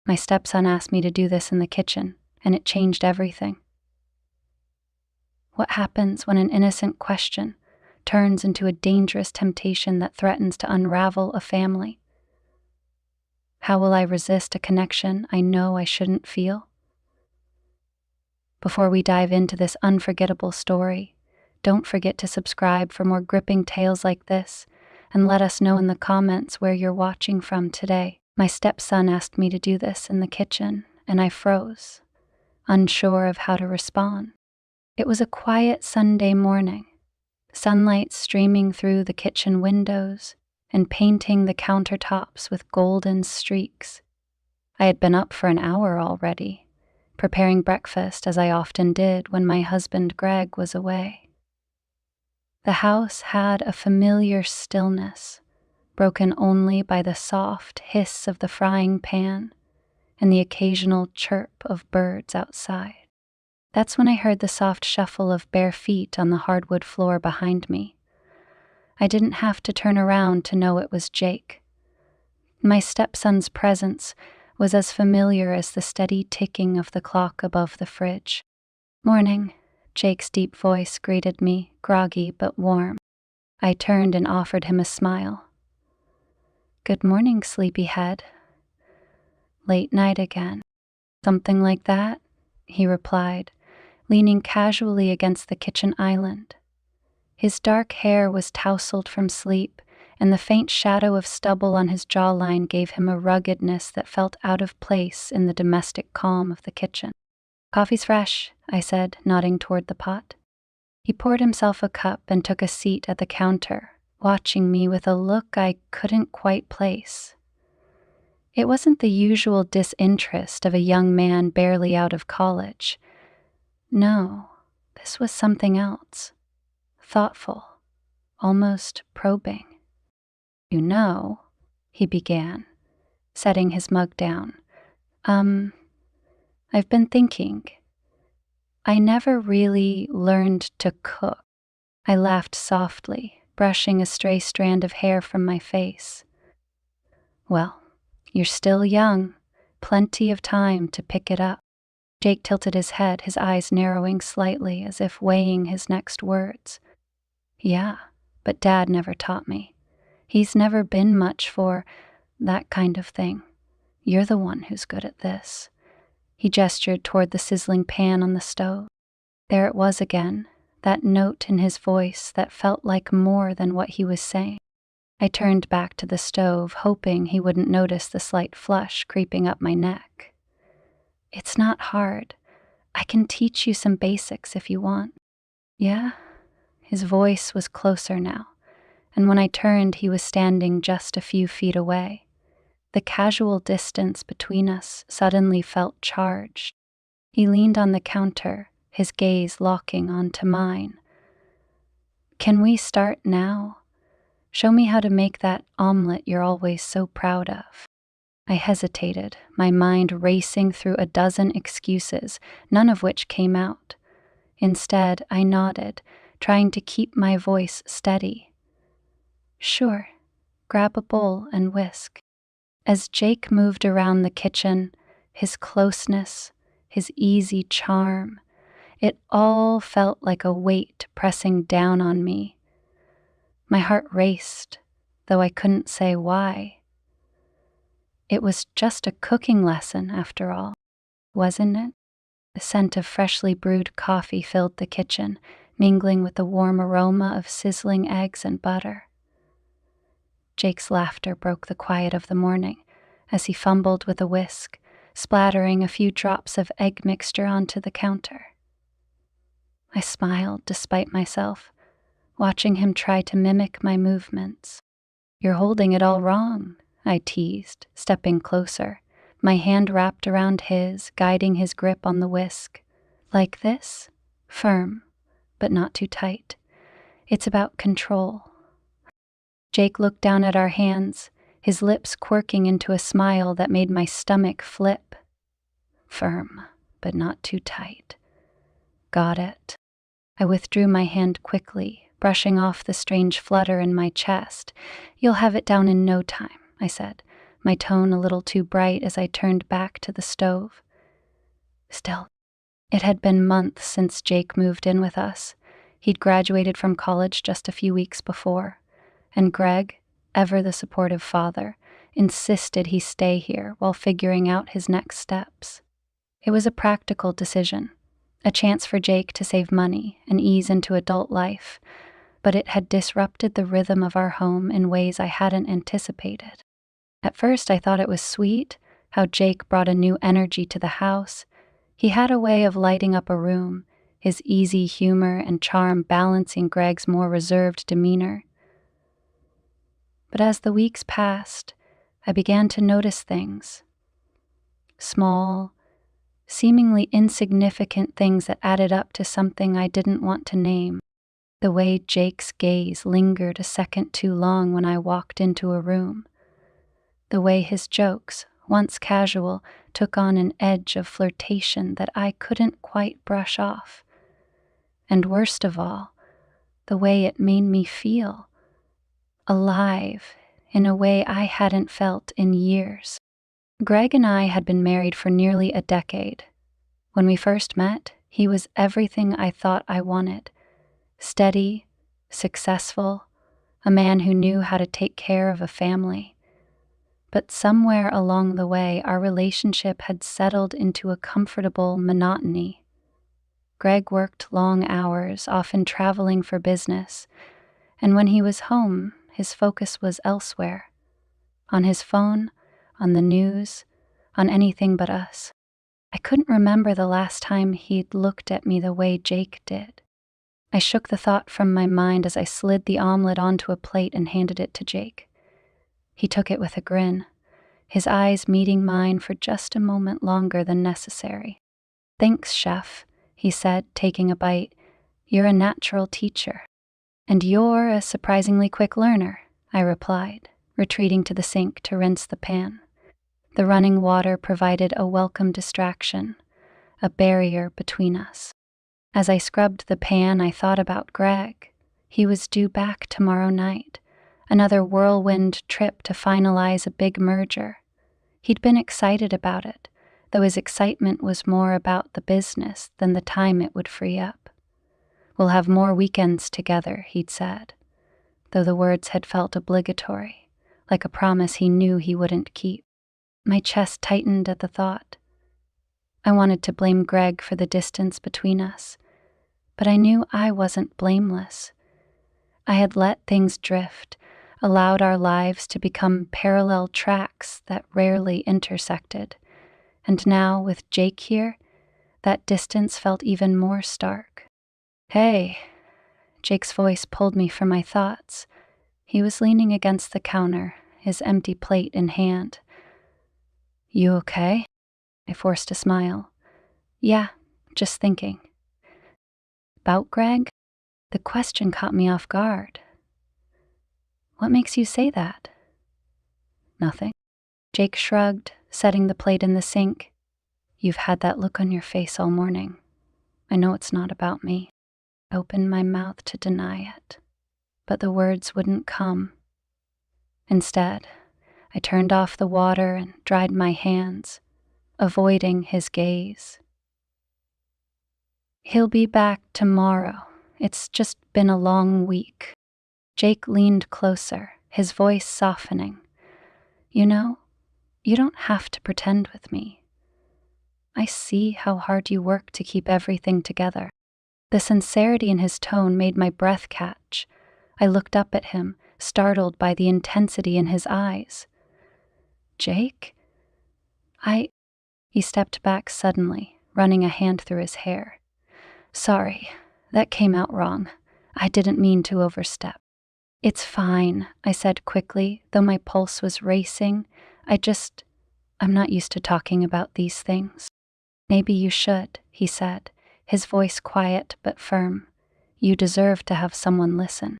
My stepson asked me to do this in the kitchen, and it changed everything. What happens when an innocent question turns into a dangerous temptation that threatens to unravel a family? How will I resist a connection I know I shouldn't feel? Before we dive into this unforgettable story, don't forget to subscribe for more gripping tales like this, and let us know in the comments where you're watching from today. My stepson asked me to do this in the kitchen, and I froze, unsure of how to respond. It was a quiet Sunday morning, sunlight streaming through the kitchen windows and painting the countertops with golden streaks. I had been up for an hour already, preparing breakfast as I often did when my husband Greg was away. The house had a familiar stillness, broken only by the soft hiss of the frying pan and the occasional chirp of birds outside. That's when I heard the soft shuffle of bare feet on the hardwood floor behind me. I didn't have to turn around to know it was Jake. My stepson's presence was as familiar as the steady ticking of the clock above the fridge. "Morning," Jake's deep voice greeted me, groggy but warm. I turned and offered him a smile. "Good morning, sleepyhead." "Late night again." "Something like that," he replied, leaning casually against the kitchen island. His dark hair was tousled from sleep, and the faint shadow of stubble on his jawline gave him a ruggedness that felt out of place in the domestic calm of the kitchen. "Coffee's fresh," I said, nodding toward the pot. He poured himself a cup and took a seat at the counter, watching me with a look I couldn't quite place. It wasn't the usual disinterest of a young man barely out of college. No, this was something else. Thoughtful, almost probing. "You know," he began, setting his mug down. I've been thinking. I never really learned to cook." I laughed softly, brushing a stray strand of hair from my face. "Well, you're still young, plenty of time to pick it up." Jake tilted his head, his eyes narrowing slightly as if weighing his next words. "Yeah, but Dad never taught me. He's never been much for that kind of thing. You're the one who's good at this." He gestured toward the sizzling pan on the stove. There it was again, that note in his voice that felt like more than what he was saying. I turned back to the stove, hoping he wouldn't notice the slight flush creeping up my neck. "It's not hard. I can teach you some basics if you want." "Yeah?" His voice was closer now, and when I turned, he was standing just a few feet away. The casual distance between us suddenly felt charged. He leaned on the counter, his gaze locking onto mine. "Can we start now? Show me how to make that omelet you're always so proud of." I hesitated, my mind racing through a dozen excuses, none of which came out. Instead, I nodded, trying to keep my voice steady. "Sure, grab a bowl and whisk." As Jake moved around the kitchen, his closeness, his easy charm, it all felt like a weight pressing down on me. My heart raced, though I couldn't say why. It was just a cooking lesson, after all, wasn't it? The scent of freshly brewed coffee filled the kitchen, mingling with the warm aroma of sizzling eggs and butter. Jake's laughter broke the quiet of the morning as he fumbled with a whisk, splattering a few drops of egg mixture onto the counter. I smiled despite myself, watching him try to mimic my movements. "You're holding it all wrong," I teased, stepping closer, my hand wrapped around his, guiding his grip on the whisk. "Like this? Firm, but not too tight. It's about control." Jake looked down at our hands, his lips quirking into a smile that made my stomach flip. "Firm, but not too tight. Got it." I withdrew my hand quickly, brushing off the strange flutter in my chest. "You'll have it down in no time," I said, my tone a little too bright as I turned back to the stove. Still, it had been months since Jake moved in with us. He'd graduated from college just a few weeks before, and Greg, ever the supportive father, insisted he stay here while figuring out his next steps. It was a practical decision, a chance for Jake to save money and ease into adult life, but it had disrupted the rhythm of our home in ways I hadn't anticipated. At first, I thought it was sweet how Jake brought a new energy to the house. He had a way of lighting up a room, his easy humor and charm balancing Greg's more reserved demeanor. But as the weeks passed, I began to notice things. Small, seemingly insignificant things that added up to something I didn't want to name. The way Jake's gaze lingered a second too long when I walked into a room. The way his jokes, once casual, took on an edge of flirtation that I couldn't quite brush off. And worst of all, the way it made me feel alive in a way I hadn't felt in years. Greg and I had been married for nearly a decade. When we first met, he was everything I thought I wanted. Steady, successful, a man who knew how to take care of a family. But somewhere along the way, our relationship had settled into a comfortable monotony. Greg worked long hours, often traveling for business, and when he was home, his focus was elsewhere. On his phone, on the news, on anything but us. I couldn't remember the last time he'd looked at me the way Jake did. I shook the thought from my mind as I slid the omelet onto a plate and handed it to Jake. He took it with a grin, his eyes meeting mine for just a moment longer than necessary. "Thanks, chef," he said, taking a bite. "You're a natural teacher." "And you're a surprisingly quick learner," I replied, retreating to the sink to rinse the pan. The running water provided a welcome distraction, a barrier between us. As I scrubbed the pan, I thought about Greg. He was due back tomorrow night, another whirlwind trip to finalize a big merger. He'd been excited about it, though his excitement was more about the business than the time it would free up. "We'll have more weekends together," he'd said, though the words had felt obligatory, like a promise he knew he wouldn't keep. My chest tightened at the thought. I wanted to blame Greg for the distance between us, but I knew I wasn't blameless. I had let things drift, allowed our lives to become parallel tracks that rarely intersected, and now, with Jake here, that distance felt even more stark. "Hey," Jake's voice pulled me from my thoughts. He was leaning against the counter, his empty plate in hand. "You okay?" I forced a smile. "Yeah, just thinking." "About Greg?" The question caught me off guard. "What makes you say that?" "Nothing." Jake shrugged, setting the plate in the sink. "You've had that look on your face all morning. I know it's not about me." I opened my mouth to deny it, but the words wouldn't come. Instead, I turned off the water and dried my hands, avoiding his gaze. "He'll be back tomorrow. It's just been a long week." Jake leaned closer, his voice softening. "You know, you don't have to pretend with me. I see how hard you work to keep everything together." The sincerity in his tone made my breath catch. I looked up at him, startled by the intensity in his eyes. "Jake?" He stepped back suddenly, running a hand through his hair. "Sorry, that came out wrong. I didn't mean to overstep." "It's fine," I said quickly, though my pulse was racing. I'm not used to talking about these things." "Maybe you should," he said, his voice quiet but firm. "You deserve to have someone listen."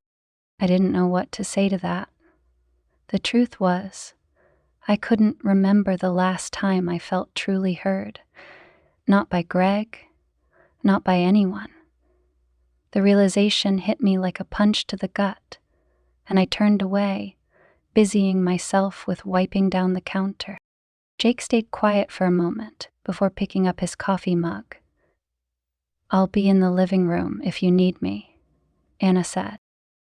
I didn't know what to say to that. The truth was, I couldn't remember the last time I felt truly heard. Not by Greg, not by anyone. The realization hit me like a punch to the gut, and I turned away, busying myself with wiping down the counter. Jake stayed quiet for a moment before picking up his coffee mug. "I'll be in the living room if you need me," Anna said.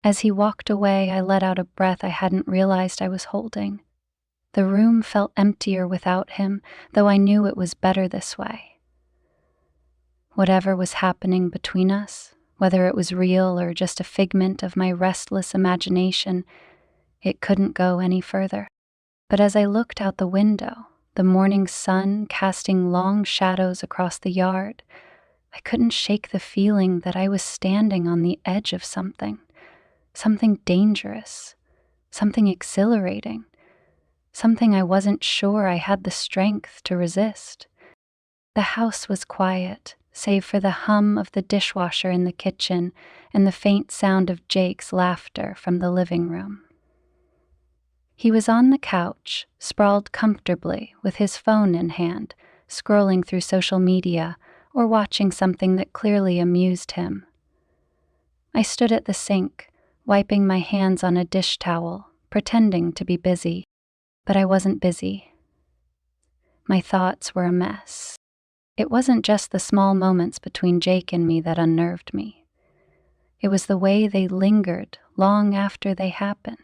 As he walked away, I let out a breath I hadn't realized I was holding. The room felt emptier without him, though I knew it was better this way. Whatever was happening between us, whether it was real or just a figment of my restless imagination, it couldn't go any further. But as I looked out the window, the morning sun casting long shadows across the yard, I couldn't shake the feeling that I was standing on the edge of something dangerous, something exhilarating, something I wasn't sure I had the strength to resist. The house was quiet, save for the hum of the dishwasher in the kitchen and the faint sound of Jake's laughter from the living room. He was on the couch, sprawled comfortably with his phone in hand, scrolling through social media or watching something that clearly amused him. I stood at the sink, wiping my hands on a dish towel, pretending to be busy, but I wasn't busy. My thoughts were a mess. It wasn't just the small moments between Jake and me that unnerved me. It was the way they lingered long after they happened.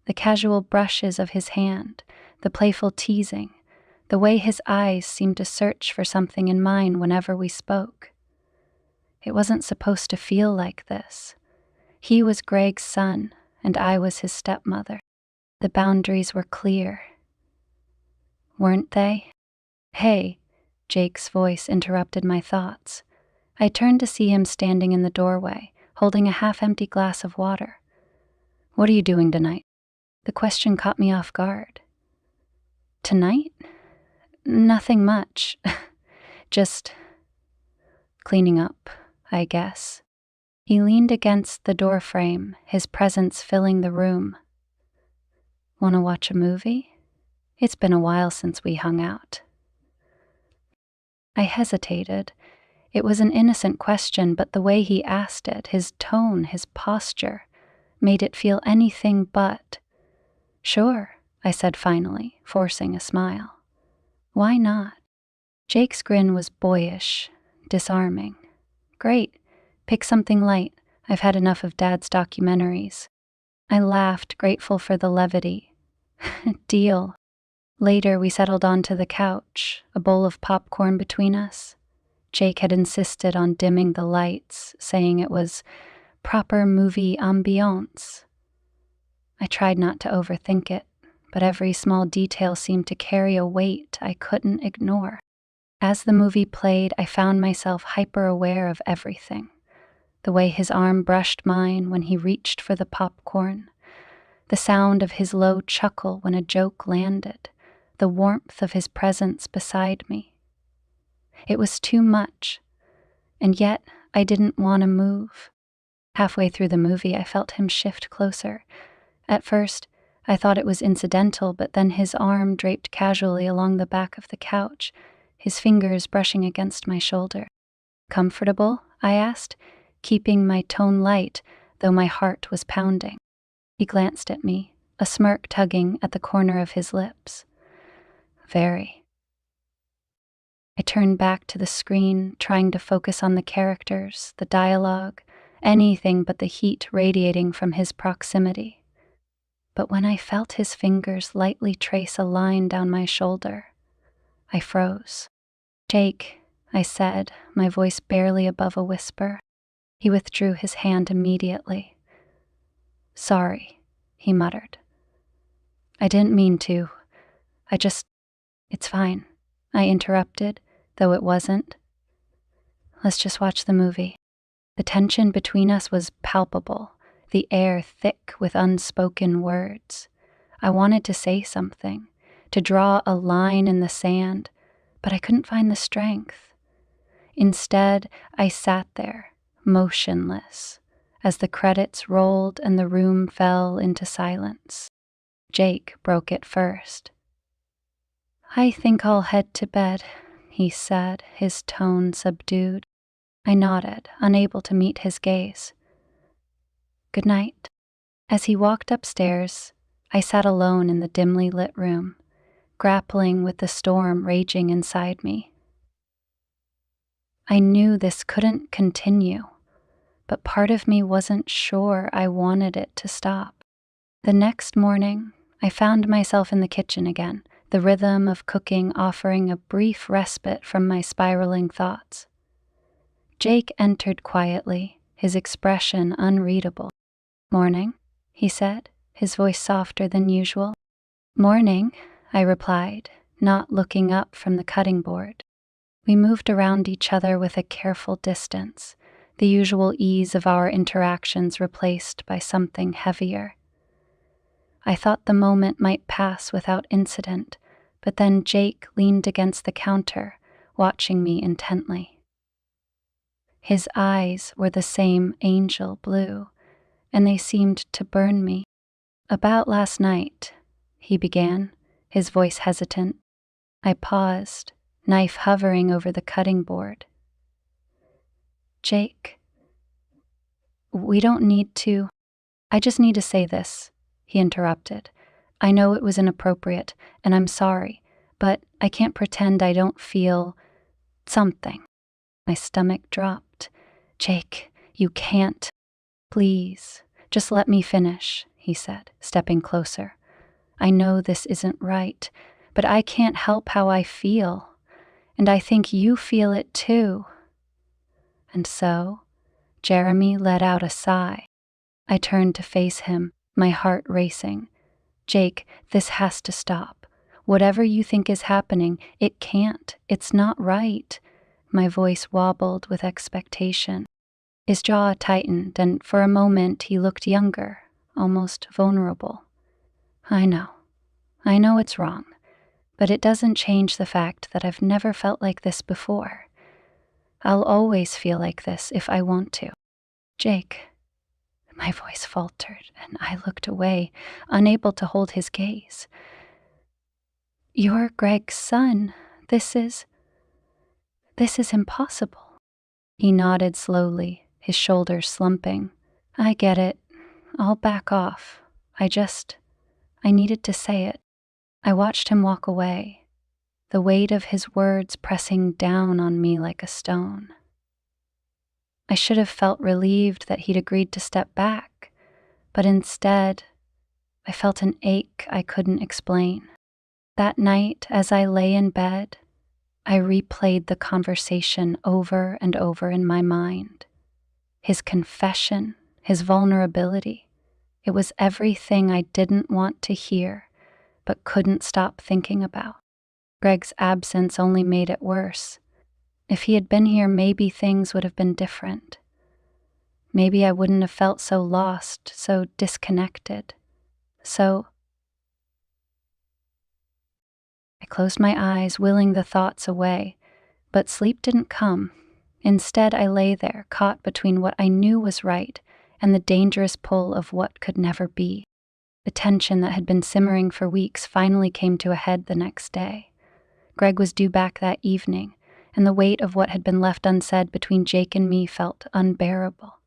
The casual brushes of his hand, the playful teasing, the way his eyes seemed to search for something in mine whenever we spoke. It wasn't supposed to feel like this. He was Greg's son, and I was his stepmother. The boundaries were clear. Weren't they? "Hey," Jake's voice interrupted my thoughts. I turned to see him standing in the doorway, holding a half-empty glass of water. "What are you doing tonight?" The question caught me off guard. "Tonight? Nothing much. Just cleaning up, I guess." He leaned against the doorframe, his presence filling the room. "Want to watch a movie? It's been a while since we hung out." I hesitated. It was an innocent question, but the way he asked it, his tone, his posture, made it feel anything but. "Sure," I said finally, forcing a smile. "Why not?" Jake's grin was boyish, disarming. "Great. Pick something light. I've had enough of Dad's documentaries." I laughed, grateful for the levity. "Deal." Later, we settled onto the couch, a bowl of popcorn between us. Jake had insisted on dimming the lights, saying it was proper movie ambiance. I tried not to overthink it, but every small detail seemed to carry a weight I couldn't ignore. As the movie played, I found myself hyper-aware of everything. The way his arm brushed mine when he reached for the popcorn, the sound of his low chuckle when a joke landed, the warmth of his presence beside me. It was too much, and yet I didn't want to move. Halfway through the movie, I felt him shift closer. At first, I thought it was incidental, but then his arm draped casually along the back of the couch, his fingers brushing against my shoulder. "Comfortable?" I asked, keeping my tone light, though my heart was pounding. He glanced at me, a smirk tugging at the corner of his lips. "Very." I turned back to the screen, trying to focus on the characters, the dialogue, anything but the heat radiating from his proximity. But when I felt his fingers lightly trace a line down my shoulder, I froze. "Jake," I said, my voice barely above a whisper. He withdrew his hand immediately. "Sorry," he muttered. "I didn't mean to. It's fine," I interrupted, though it wasn't. "Let's just watch the movie." The tension between us was palpable, the air thick with unspoken words. I wanted to say something, to draw a line in the sand, but I couldn't find the strength. Instead, I sat there, motionless, as the credits rolled and the room fell into silence. Jake broke it first. "I think I'll head to bed," he said, his tone subdued. I nodded, unable to meet his gaze. "Good night." As he walked upstairs, I sat alone in the dimly lit room, grappling with the storm raging inside me. I knew this couldn't continue, but part of me wasn't sure I wanted it to stop. The next morning, I found myself in the kitchen again, the rhythm of cooking offering a brief respite from my spiraling thoughts. Jake entered quietly, his expression unreadable. "Morning," he said, his voice softer than usual. "Morning," I replied, not looking up from the cutting board. We moved around each other with a careful distance, the usual ease of our interactions replaced by something heavier. I thought the moment might pass without incident, but then Jake leaned against the counter, watching me intently. His eyes were the same angel blue, and they seemed to burn me. "About last night," he began, his voice hesitant. I paused, knife hovering over the cutting board. "Jake, we don't need to. I just need to say this," he interrupted. "I know it was inappropriate, and I'm sorry, but I can't pretend I don't feel something." My stomach dropped. "Jake, you can't. Please, just let me finish," he said, stepping closer. "I know this isn't right, but I can't help how I feel, and I think you feel it too." And so, Jeremy let out a sigh. I turned to face him, my heart racing. "Jake, this has to stop. Whatever you think is happening, it can't. It's not right." My voice wobbled with expectation. His jaw tightened, and for a moment he looked younger, almost vulnerable. I know it's wrong, but it doesn't change the fact that I've never felt like this before. I'll always feel like this if I want to." "Jake," my voice faltered, and I looked away, unable to hold his gaze. "You're Greg's son. This is impossible." He nodded slowly, his shoulders slumping. "I get it. I'll back off. I needed to say it." I watched him walk away, the weight of his words pressing down on me like a stone. I should have felt relieved that he'd agreed to step back, but instead, I felt an ache I couldn't explain. That night, as I lay in bed, I replayed the conversation over and over in my mind. His confession, his vulnerability. It was everything I didn't want to hear, but couldn't stop thinking about. Greg's absence only made it worse. If he had been here, maybe things would have been different. Maybe I wouldn't have felt so lost, so disconnected. So I closed my eyes, willing the thoughts away, but sleep didn't come. Instead, I lay there, caught between what I knew was right and the dangerous pull of what could never be. The tension that had been simmering for weeks finally came to a head the next day. Greg was due back that evening, and the weight of what had been left unsaid between Jake and me felt unbearable.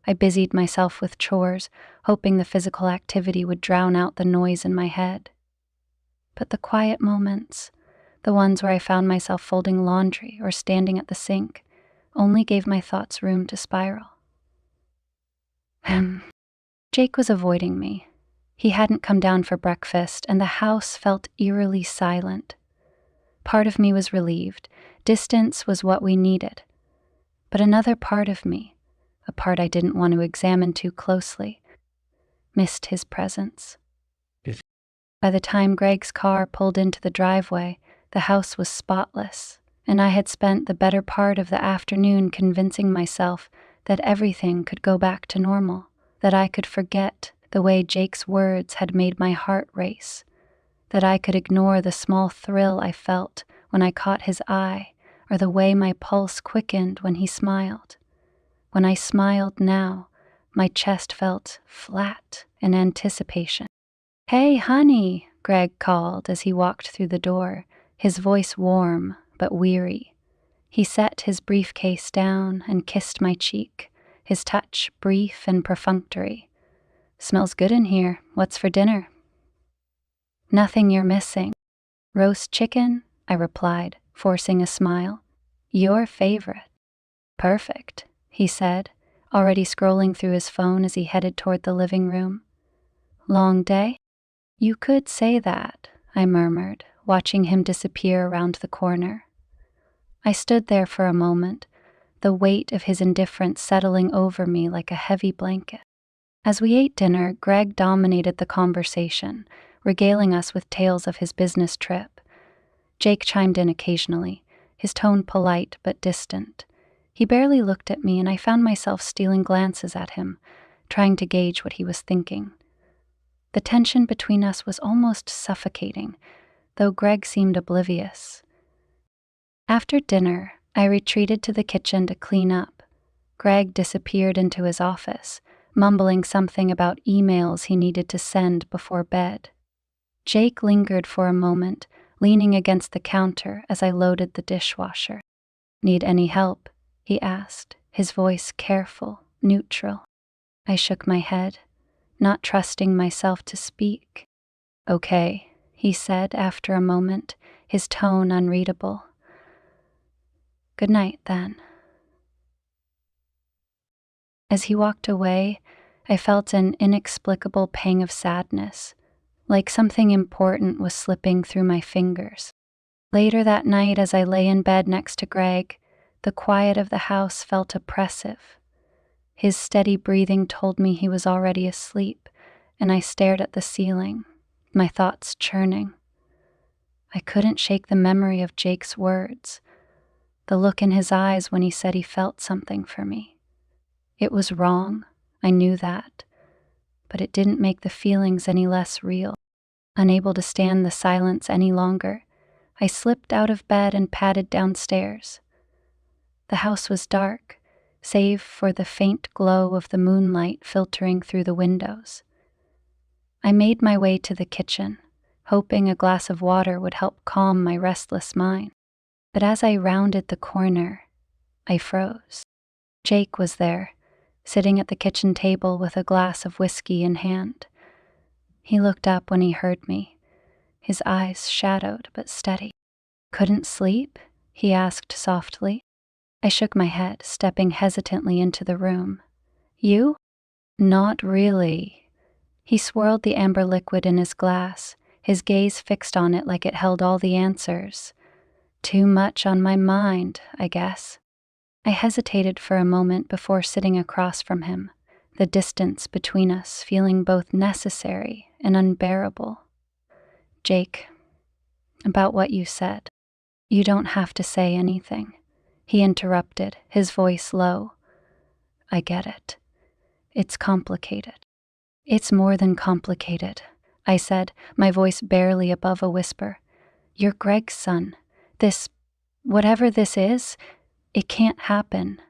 I busied myself with chores, hoping the physical activity would drown out the noise in my head. But the quiet moments, the ones where I found myself folding laundry or standing at the sink, only gave my thoughts room to spiral. Jake was avoiding me. He hadn't come down for breakfast, and the house felt eerily silent. Part of me was relieved. Distance was what we needed. But another part of me, a part I didn't want to examine too closely, missed his presence. By the time Greg's car pulled into the driveway, the house was spotless, and I had spent the better part of the afternoon convincing myself that everything could go back to normal, that I could forget the way Jake's words had made my heart race, that I could ignore the small thrill I felt when I caught his eye, or the way my pulse quickened when he smiled. When I smiled now, my chest felt flat in anticipation. "Hey, honey," Greg called as he walked through the door, his voice warm but weary. He set his briefcase down and kissed my cheek, his touch brief and perfunctory. "Smells good in here. What's for dinner?" Nothing you're missing. Roast chicken, I replied, forcing a smile. Your favorite. Perfect, he said, already scrolling through his phone as he headed toward the living room. Long day? You could say that, I murmured, watching him disappear around the corner. I stood there for a moment, the weight of his indifference settling over me like a heavy blanket. As we ate dinner, Greg dominated the conversation, regaling us with tales of his business trip. Jake chimed in occasionally, his tone polite but distant. He barely looked at me, and I found myself stealing glances at him, trying to gauge what he was thinking. The tension between us was almost suffocating, though Greg seemed oblivious. After dinner, I retreated to the kitchen to clean up. Greg disappeared into his office, mumbling something about emails he needed to send before bed. Jake lingered for a moment, leaning against the counter as I loaded the dishwasher. Need any help? He asked, his voice careful, neutral. I shook my head, not trusting myself to speak. Okay, he said after a moment, his tone unreadable. Good night, then. As he walked away, I felt an inexplicable pang of sadness, like something important was slipping through my fingers. Later that night, as I lay in bed next to Greg, the quiet of the house felt oppressive. His steady breathing told me he was already asleep, and I stared at the ceiling, my thoughts churning. I couldn't shake the memory of Jake's words, the look in his eyes when he said he felt something for me. It was wrong, I knew that, but it didn't make the feelings any less real. Unable to stand the silence any longer, I slipped out of bed and padded downstairs. The house was dark, save for the faint glow of the moonlight filtering through the windows. I made my way to the kitchen, hoping a glass of water would help calm my restless mind. But as I rounded the corner, I froze. Jake was there, sitting at the kitchen table with a glass of whiskey in hand. He looked up when he heard me, his eyes shadowed but steady. Couldn't sleep? He asked softly. I shook my head, stepping hesitantly into the room. You? Not really. He swirled the amber liquid in his glass, his gaze fixed on it like it held all the answers. Too much on my mind, I guess. I hesitated for a moment before sitting across from him, the distance between us feeling both necessary and unbearable. Jake, about what you said. You don't have to say anything. He interrupted, his voice low. I get it. It's complicated. It's more than complicated, I said, my voice barely above a whisper. You're Greg's son. Whatever this is, it can't happen.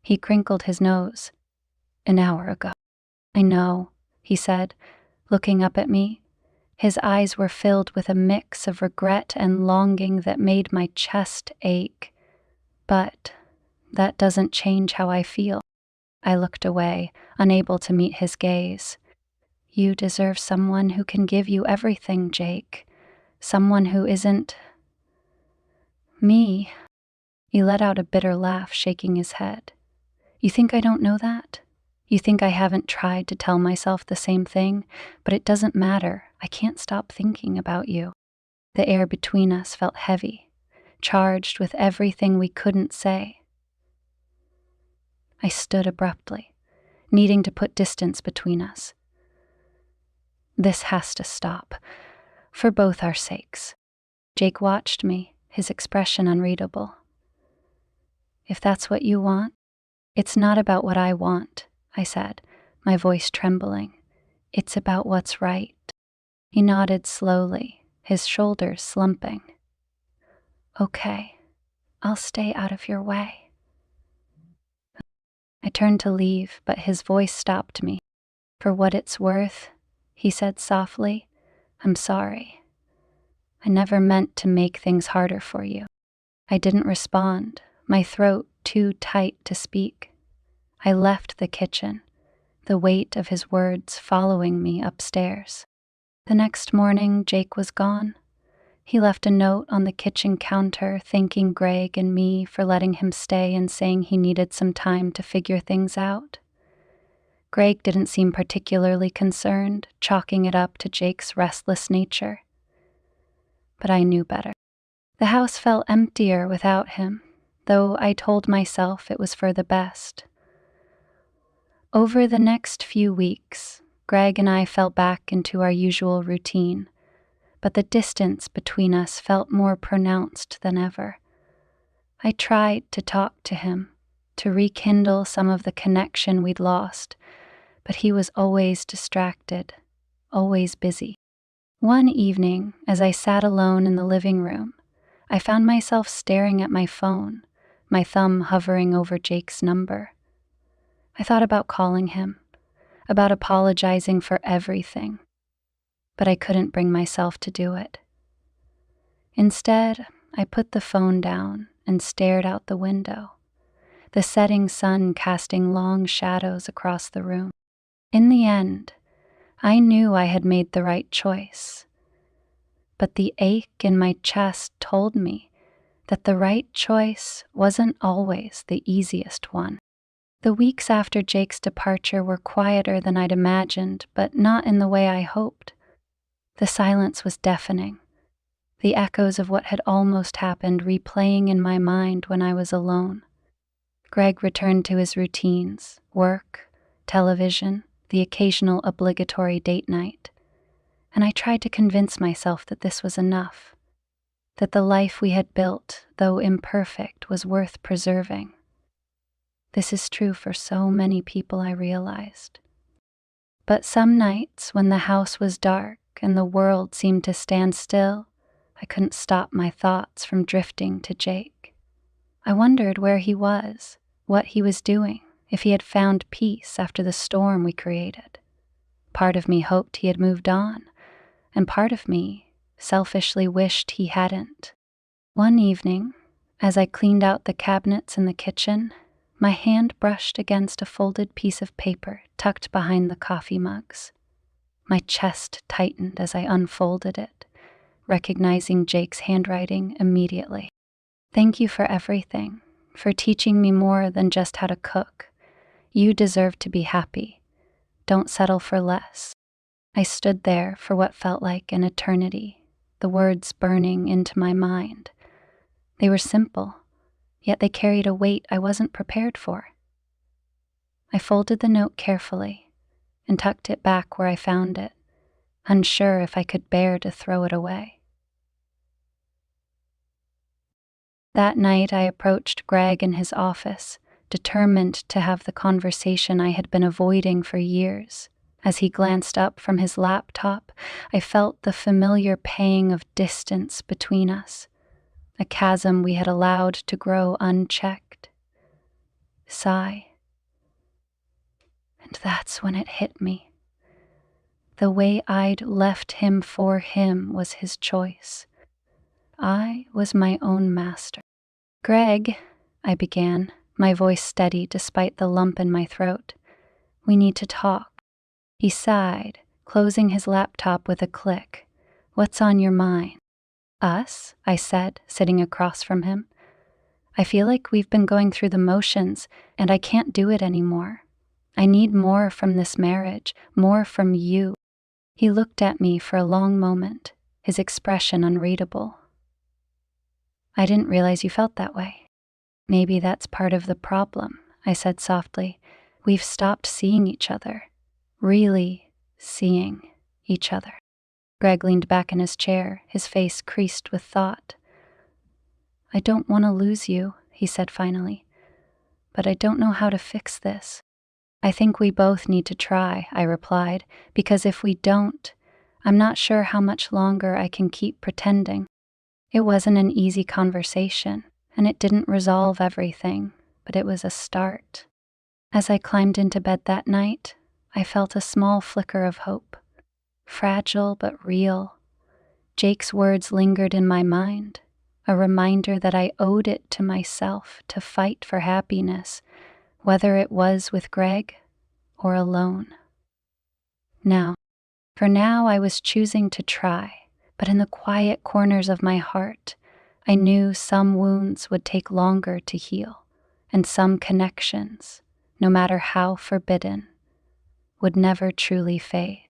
He crinkled his nose. An hour ago. I know, he said, looking up at me. His eyes were filled with a mix of regret and longing that made my chest ache. But that doesn't change how I feel. I looked away, unable to meet his gaze. You deserve someone who can give you everything, Jake. Someone who isn't me. He let out a bitter laugh, shaking his head. You think I don't know that? You think I haven't tried to tell myself the same thing? But it doesn't matter. I can't stop thinking about you. The air between us felt heavy, charged with everything we couldn't say. I stood abruptly, needing to put distance between us. This has to stop, for both our sakes. Jake watched me, his expression unreadable. If that's what you want, it's not about what I want, I said, my voice trembling. It's about what's right. He nodded slowly, his shoulders slumping. Okay, I'll stay out of your way. I turned to leave, but his voice stopped me. For what it's worth, he said softly, I'm sorry. I never meant to make things harder for you. I didn't respond, my throat too tight to speak. I left the kitchen, the weight of his words following me upstairs. The next morning, Jake was gone. He left a note on the kitchen counter thanking Greg and me for letting him stay and saying he needed some time to figure things out. Greg didn't seem particularly concerned, chalking it up to Jake's restless nature. But I knew better. The house felt emptier without him, though I told myself it was for the best. Over the next few weeks, Greg and I fell back into our usual routine, but the distance between us felt more pronounced than ever. I tried to talk to him, to rekindle some of the connection we'd lost, but he was always distracted, always busy. One evening, as I sat alone in the living room, I found myself staring at my phone, my thumb hovering over Jake's number. I thought about calling him, about apologizing for everything, but I couldn't bring myself to do it. Instead, I put the phone down and stared out the window, the setting sun casting long shadows across the room. In the end, I knew I had made the right choice, but the ache in my chest told me that the right choice wasn't always the easiest one. The weeks after Jake's departure were quieter than I'd imagined, but not in the way I hoped. The silence was deafening, the echoes of what had almost happened replaying in my mind when I was alone. Greg returned to his routines, work, television, the occasional obligatory date night, and I tried to convince myself that this was enough, that the life we had built, though imperfect, was worth preserving. This is true for so many people, I realized. But some nights, when the house was dark and the world seemed to stand still, I couldn't stop my thoughts from drifting to Jake. I wondered where he was, what he was doing, if he had found peace after the storm we created. Part of me hoped he had moved on, and part of me selfishly wished he hadn't. One evening, as I cleaned out the cabinets in the kitchen, my hand brushed against a folded piece of paper tucked behind the coffee mugs. My chest tightened as I unfolded it, recognizing Jake's handwriting immediately. Thank you for everything, for teaching me more than just how to cook. You deserve to be happy. Don't settle for less. I stood there for what felt like an eternity, the words burning into my mind. They were simple, yet they carried a weight I wasn't prepared for. I folded the note carefully and tucked it back where I found it, unsure if I could bear to throw it away. That night I approached Greg in his office, determined to have the conversation I had been avoiding for years. As he glanced up from his laptop, I felt the familiar pang of distance between us, a chasm we had allowed to grow unchecked. Sigh. And that's when it hit me. The way I'd left him for him was his choice. I was my own master. Greg, I began, my voice steady despite the lump in my throat. We need to talk. He sighed, closing his laptop with a click. What's on your mind? Us, I said, sitting across from him. I feel like we've been going through the motions, and I can't do it anymore. I need more from this marriage, more from you. He looked at me for a long moment, his expression unreadable. I didn't realize you felt that way. Maybe that's part of the problem, I said softly. We've stopped seeing each other. Really seeing each other. Greg leaned back in his chair, his face creased with thought. I don't want to lose you, he said finally, but I don't know how to fix this. I think we both need to try, I replied, because if we don't, I'm not sure how much longer I can keep pretending. It wasn't an easy conversation, and it didn't resolve everything, but it was a start. As I climbed into bed that night, I felt a small flicker of hope. Fragile but real. Jake's words lingered in my mind, a reminder that I owed it to myself to fight for happiness, whether it was with Greg or alone. Now, For now, I was choosing to try, but in the quiet corners of my heart, I knew some wounds would take longer to heal, and some connections, no matter how forbidden, would never truly fade.